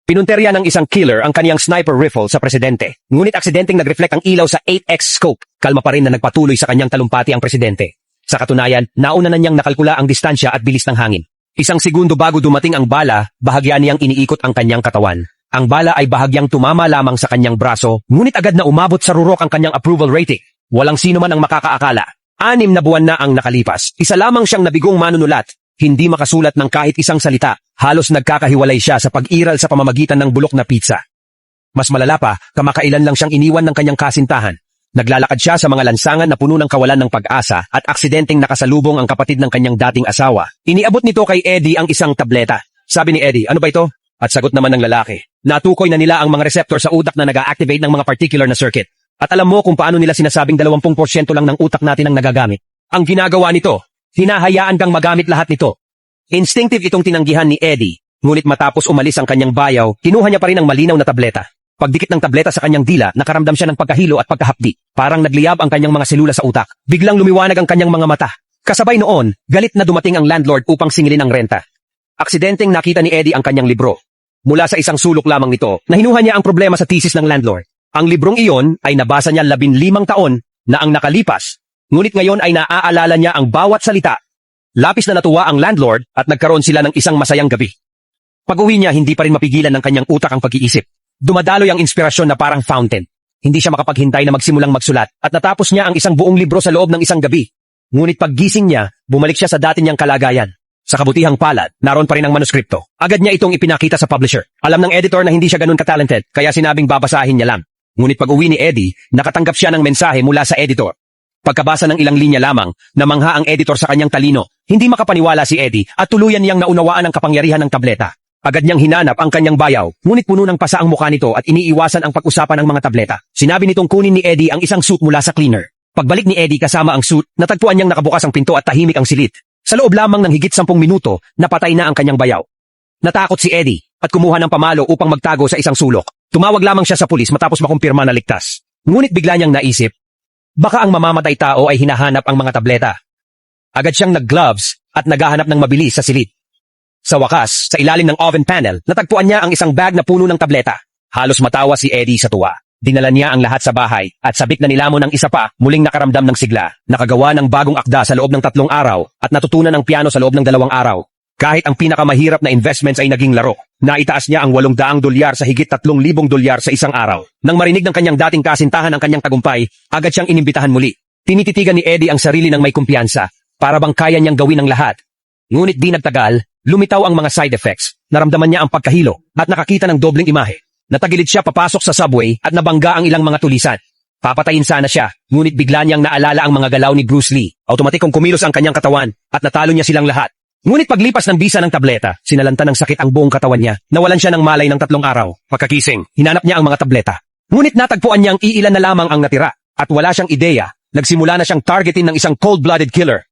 Pinunterya ng isang killer ang kaniyang sniper rifle sa presidente. Ngunit aksidenteng nag-reflect ang ilaw sa 8x scope. Kalma pa rin na nagpatuloy sa kanyang talumpati ang presidente. Sa katunayan, nauna na niyang nakalkula ang distansya at bilis ng hangin. Isang segundo bago dumating ang bala, bahagya niyang iniikot ang kanyang katawan. Ang bala ay bahagyang tumama lamang sa kanyang braso, ngunit agad na umabot sa rurok ang kanyang approval rating. Walang sino man ang makakaakala. 6 na buwan na ang nakalipas. Isa lamang siyang nabigong manunulat. Hindi makasulat ng kahit isang salita. Halos nagkakahiwalay siya sa pag-iral sa pamamagitan ng bulok na pizza. Mas malala pa, kamakailan lang siyang iniwan ng kanyang kasintahan. Naglalakad siya sa mga lansangan na puno ng kawalan ng pag-asa at aksidenteng nakasalubong ang kapatid ng kanyang dating asawa. Iniabot nito kay Eddie ang isang tableta. Sabi ni Eddie, ano ba ito? At sagot naman ng lalaki. Natukoy na nila ang mga receptor sa utak na nag-a-activate ng mga particular na circuit. At alam mo kung paano nila sinasabing 20% lang ng utak natin ang nagagamit. Ang ginagawa nito, hinahayaan kang magamit lahat nito. Instinctive itong tinanggihan ni Eddie, ngunit matapos umalis ang kanyang bayaw, kinuha niya pa rin ang malinaw na tableta. Pagdikit ng tableta sa kanyang dila, nakaramdam siya ng pagkahilo at pagkahapdi. Parang nagliyab ang kanyang mga selula sa utak. Biglang lumiwanag ang kanyang mga mata. Kasabay noon, galit na dumating ang landlord upang singilin ang renta. Aksidenteng nakita ni Eddie ang kanyang libro. Mula sa isang sulok lamang nito, nahinuha niya ang problema sa thesis ng landlord. Ang librong iyon ay nabasa niya 15 taon na ang nakalipas, ngunit ngayon ay naaalala niya ang bawat salita. Lapis na natuwa ang landlord at nagkaroon sila ng isang masayang gabi. Pag-uwi niya, hindi pa rin mapigilan ng kanyang utak ang pag-iisip. Dumadaloy ang inspirasyon na parang fountain. Hindi siya makapaghintay na magsimulang magsulat at natapos niya ang isang buong libro sa loob ng isang gabi. Ngunit paggising niya, bumalik siya sa dati niyang kalagayan. Sa kabutihang palad, naroon pa rin ang manuskripto. Agad niya itong ipinakita sa publisher. Alam ng editor na hindi siya ganun ka-talented, kaya sinabing babasahin niya lang. Ngunit pag-uwi ni Eddie, nakatanggap siya ng mensahe mula sa editor. Pagkabasa ng ilang linya lamang, namangha ang editor sa kanyang talino. Hindi makapaniwala si Eddie at tuluyan niyang naunawaan ang kapangyarihan ng tableta. Agad niyang hinanap ang kanyang bayaw, ngunit puno ng pasa ang mukha nito at iniiwasan ang pag-usapan ng mga tableta. Sinabi nitong kunin ni Eddie ang isang suit mula sa cleaner. Pagbalik ni Eddie kasama ang suit, natagpuan niyang nakabukas ang pinto at tahimik ang silid. Sa loob lamang ng higit 10 minuto, napatay na ang kanyang bayaw. Natakot si Eddie at kumuha ng pamalo upang magtago sa isang sulok. Tumawag lamang siya sa pulis matapos makumpirma na ligtas. Ngunit bigla niyang naisip, baka ang mamamatay tao ay hinahanap ang mga tableta. Agad siyang nag-gloves at naghahanap ng mabilis sa silid. Sa wakas, sa ilalim ng oven panel, natagpuan niya ang isang bag na puno ng tableta. Halos matawa si Eddie sa tuwa. Dinala niya ang lahat sa bahay at sabik na nilamon ng isa pa, muling nakaramdam ng sigla. Nakagawa ng bagong akda sa loob ng 3 araw at natutunan ng piano sa loob ng 2 araw. Kahit ang pinakamahirap na investments ay naging laro, naitaas niya ang $800 sa higit $3,000 sa isang araw. Nang marinig ng kanyang dating kasintahan ang kanyang tagumpay, agad siyang inimbitahan muli. Tinititigan ni Eddie ang sarili ng may kumpiyansa, para bang kaya niyang gawin ang lahat. Ngunit di nagtagal, lumitaw ang mga side effects. Naramdaman niya ang pagkahilo at nakakita ng dobleng imahe. Natagilid siya papasok sa subway at nabangga ang ilang mga tulisan. Papatayin sana siya, ngunit bigla niyang naalala ang mga galaw ni Bruce Lee. Automatikong kumilos ang kanyang katawan at natalo niya silang lahat. Ngunit paglipas ng bisa ng tableta, sinalanta ng sakit ang buong katawan niya. Nawalan siya ng malay ng 3 araw. Pagkakising, hinanap niya ang mga tableta. Ngunit natagpuan niyang iilan na lamang ang natira. At wala siyang ideya, nagsimula na siyang targetin ng isang cold-blooded killer.